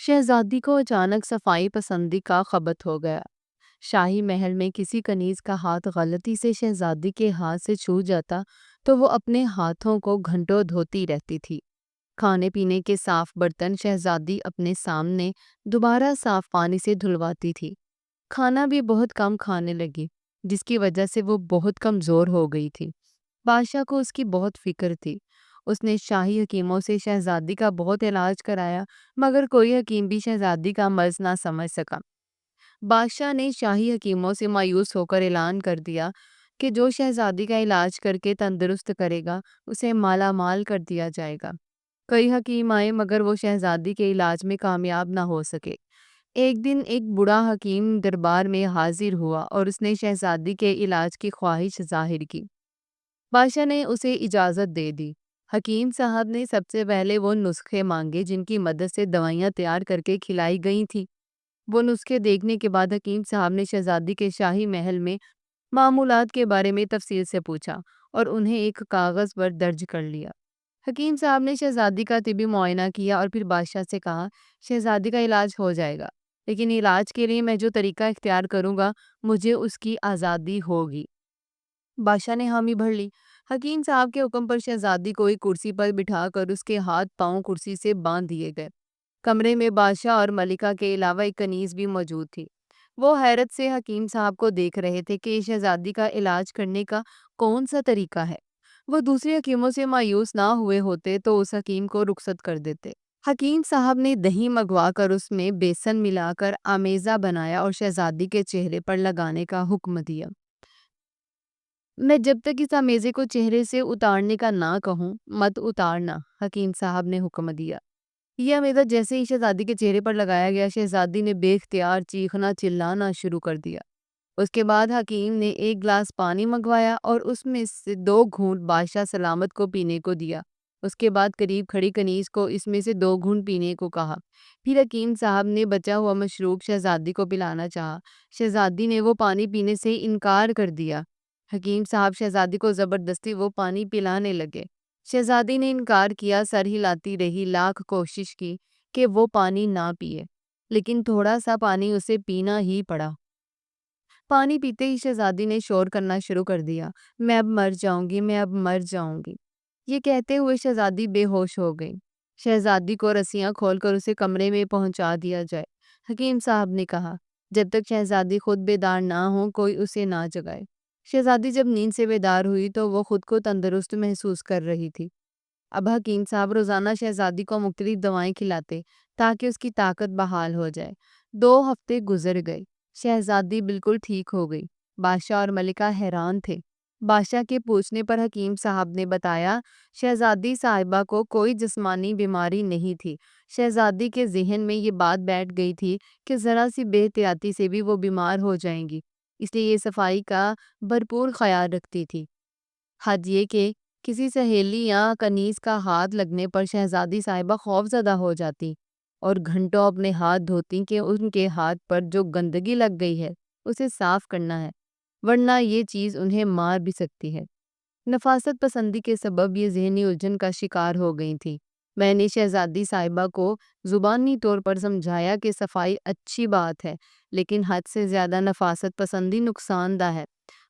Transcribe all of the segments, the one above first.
شہزادی کو اچانک صفائی پسندی کا خبت ہو گیا۔ شاہی محل میں کسی کنیز کا ہاتھ غلطی سے شہزادی کے ہاتھ سے چھوٹ جاتا تو وہ اپنے ہاتھوں کو گھنٹوں دھوتی رہتی تھی۔ کھانے پینے کے صاف برتن شہزادی اپنے سامنے دوبارہ صاف پانی سے دھلواتی تھی۔ کھانا بھی بہت کم کھانے لگی، جس کی وجہ سے وہ بہت کمزور ہو گئی تھی۔ بادشاہ کو اس کی بہت فکر تھی۔ اس نے شاہی حکیموں سے شہزادی کا بہت علاج کرایا، مگر کوئی حکیم بھی شہزادی کا مرض نہ سمجھ سکا۔ بادشاہ نے شاہی حکیموں سے مایوس ہو کر اعلان کر دیا کہ جو شہزادی کا علاج کر کے تندرست کرے گا اسے مالا مال کر دیا جائے گا۔ کئی حکیم آئے مگر وہ شہزادی کے علاج میں کامیاب نہ ہو سکے۔ ایک دن ایک بوڑھا حکیم دربار میں حاضر ہوا اور اس نے شہزادی کے علاج کی خواہش ظاہر کی۔ بادشاہ نے اسے اجازت دے دی۔ حکیم صاحب نے سب سے پہلے وہ نسخے مانگے جن کی مدد سے دوائیاں تیار کر کے کھلائی گئی تھیں۔ وہ نسخے دیکھنے کے بعد حکیم صاحب نے شہزادی کے شاہی محل میں معمولات کے بارے میں تفصیل سے پوچھا اور انہیں ایک کاغذ پر درج کر لیا۔ حکیم صاحب نے شہزادی کا طبی معائنہ کیا اور پھر بادشاہ سے کہا، شہزادی کا علاج ہو جائے گا، لیکن علاج کے لیے میں جو طریقہ اختیار کروں گا مجھے اس کی آزادی ہوگی۔ بادشاہ نے حامی بھر لی۔ حکیم صاحب کے حکم پر شہزادی کو ایک کرسی پر بٹھا کر اس کے ہاتھ پاؤں کرسی سے باندھ دیے گئے۔ کمرے میں بادشاہ اور ملکہ کے علاوہ ایک کنیز بھی موجود تھی۔ وہ حیرت سے حکیم صاحب کو دیکھ رہے تھے کہ شہزادی کا علاج کرنے کا کون سا طریقہ ہے۔ وہ دوسرے حکیموں سے مایوس نہ ہوئے ہوتے تو اس حکیم کو رخصت کر دیتے۔ حکیم صاحب نے دہی منگوا کر اس میں بیسن ملا کر آمیزہ بنایا اور شہزادی کے چہرے پر لگانے کا حکم دیا۔ میں جب تک اس آمیزے کو چہرے سے اتارنے کا نہ کہوں مت اتارنا، حکیم صاحب نے حکم دیا۔ یہ آمیزہ جیسے ہی شہزادی کے چہرے پر لگایا گیا، شہزادی نے بے اختیار چیخنا چلانا شروع کر دیا۔ اس کے بعد حکیم نے ایک گلاس پانی منگوایا اور اس میں سے 2 گھونٹ بادشاہ سلامت کو پینے کو دیا۔ اس کے بعد قریب کھڑی کنیز کو اس میں سے 2 گھونٹ پینے کو کہا۔ پھر حکیم صاحب نے بچا ہوا مشروب شہزادی کو پلانا چاہا۔ شہزادی نے وہ پانی پینے سے انکار کر دیا۔ حکیم صاحب شہزادی کو زبردستی وہ پانی پلانے لگے۔ شہزادی نے انکار کیا، سر ہلاتی رہی، لاکھ کوشش کی کہ وہ پانی نہ پیے، لیکن تھوڑا سا پانی اسے پینا ہی پڑا۔ پانی پیتے ہی شہزادی نے شور کرنا شروع کر دیا، میں اب مر جاؤں گی، میں اب مر جاؤں گی۔ یہ کہتے ہوئے شہزادی بے ہوش ہو گئی۔ شہزادی کو رسیاں کھول کر اسے کمرے میں پہنچا دیا جائے۔ حکیم صاحب نے کہا، جب تک شہزادی خود بیدار نہ ہو کوئی اسے نہ جگائے۔ شہزادی جب نیند سے بیدار ہوئی تو وہ خود کو تندرست محسوس کر رہی تھی۔ اب حکیم صاحب روزانہ شہزادی کو مختلف دوائیں کھلاتے تاکہ اس کی طاقت بحال ہو جائے۔ 2 ہفتے گزر گئے۔ شہزادی بالکل ٹھیک ہو گئی۔ بادشاہ اور ملکہ حیران تھے۔ بادشاہ کے پوچھنے پر حکیم صاحب نے بتایا، شہزادی صاحبہ کو کوئی جسمانی بیماری نہیں تھی۔ شہزادی کے ذہن میں یہ بات بیٹھ گئی تھی کہ ذرا سی بے احتیاطی سے بھی وہ بیمار ہو جائیں گی، اس لیے یہ صفائی کا بھرپور خیال رکھتی تھی۔ حد یہ کہ کسی سہیلی یا کنیز کا ہاتھ لگنے پر شہزادی صاحبہ خوف زدہ ہو جاتی اور گھنٹوں اپنے ہاتھ دھوتی کہ ان کے ہاتھ پر جو گندگی لگ گئی ہے اسے صاف کرنا ہے، ورنہ یہ چیز انہیں مار بھی سکتی ہے۔ نفاست پسندی کے سبب یہ ذہنی الجھن کا شکار ہو گئی تھی۔ میں نے شہزادی صاحبہ کو زبانی طور پر سمجھایا کہ صفائی اچھی بات ہے، لیکن حد سے زیادہ نفاست پسندی نقصان دہ ہے،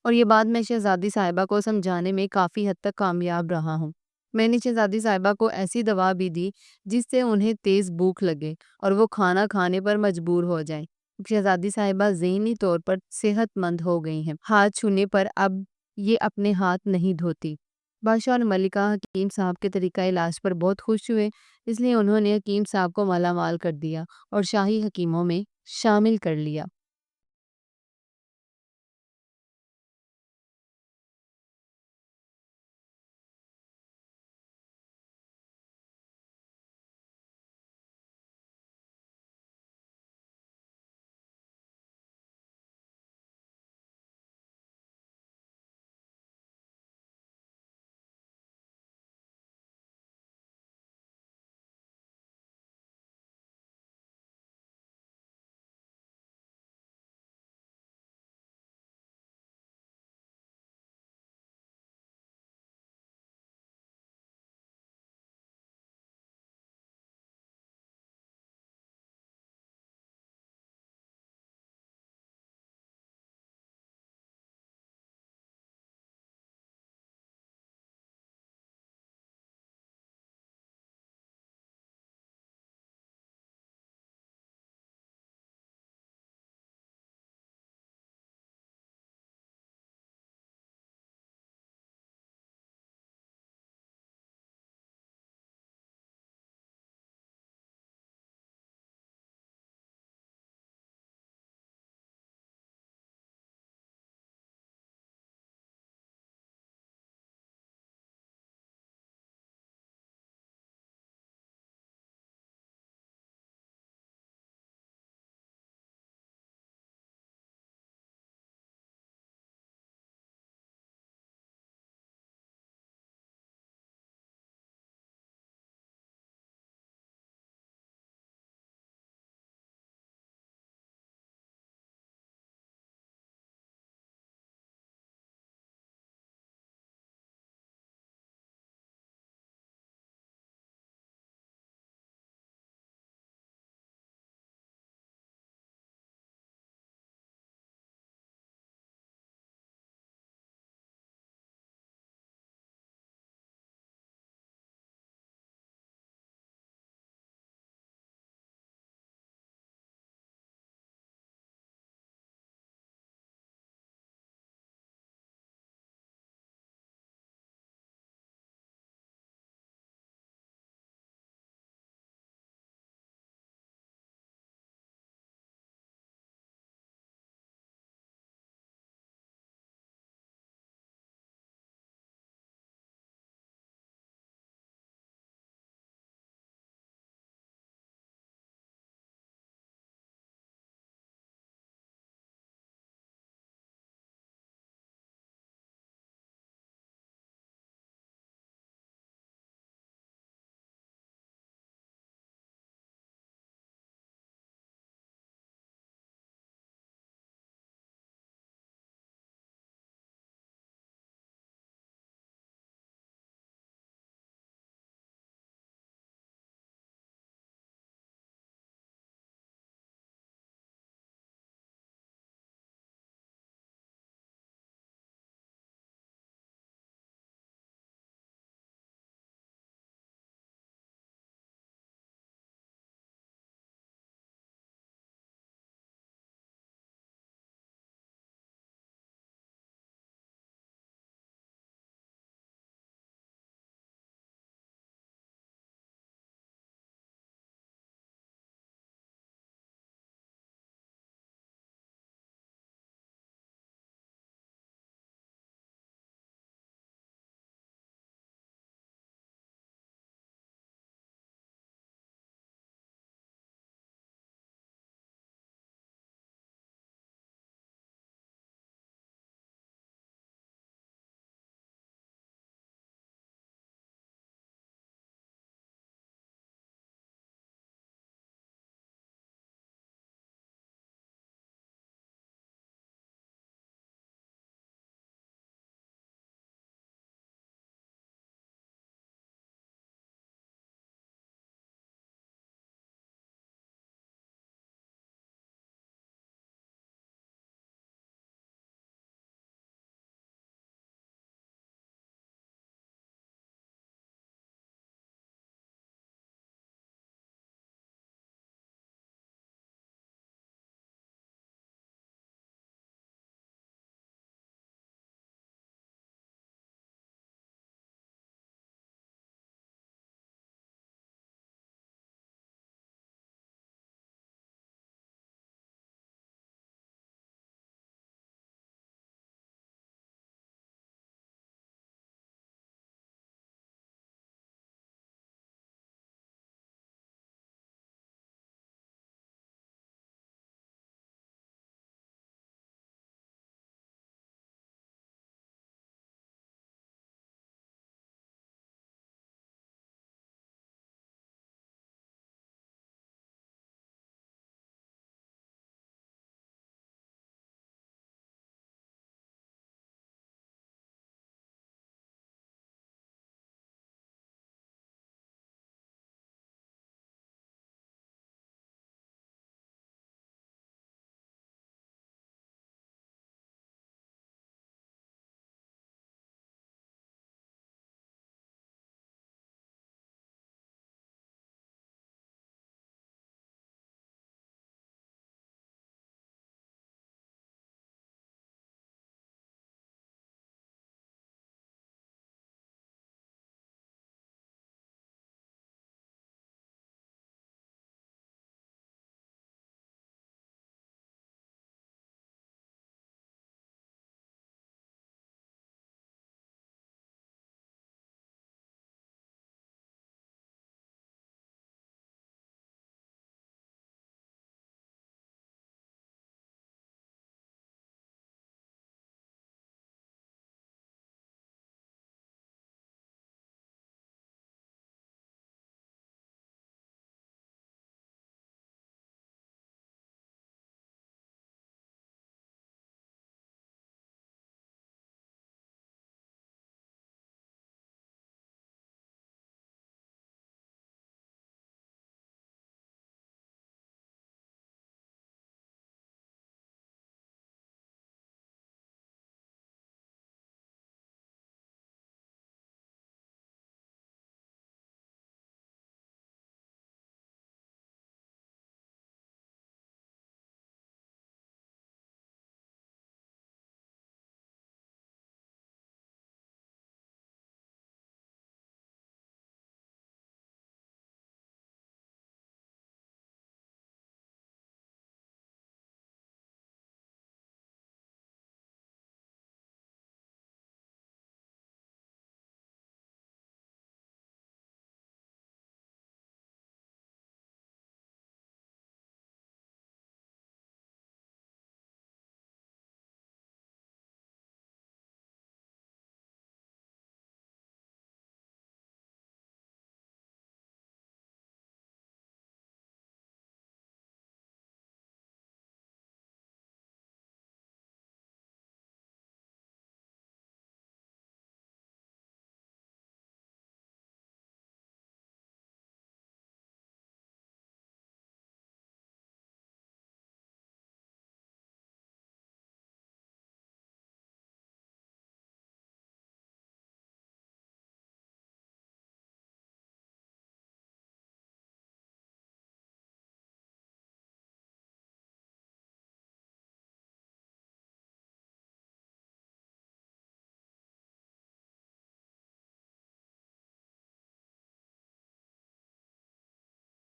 اور یہ بات میں شہزادی صاحبہ کو سمجھانے میں کافی حد تک کامیاب رہا ہوں۔ میں نے شہزادی صاحبہ کو ایسی دوا بھی دی جس سے انہیں تیز بھوک لگے اور وہ کھانا کھانے پر مجبور ہو جائیں۔ شہزادی صاحبہ ذہنی طور پر صحت مند ہو گئی ہیں۔ ہاتھ چھونے پر اب یہ اپنے ہاتھ نہیں دھوتی۔ بادشاہ اور ملکہ حکیم صاحب کے طریقہ علاج پر بہت خوش ہوئے، اس لیے انہوں نے حکیم صاحب کو مالا مال کر دیا اور شاہی حکیموں میں شامل کر لیا۔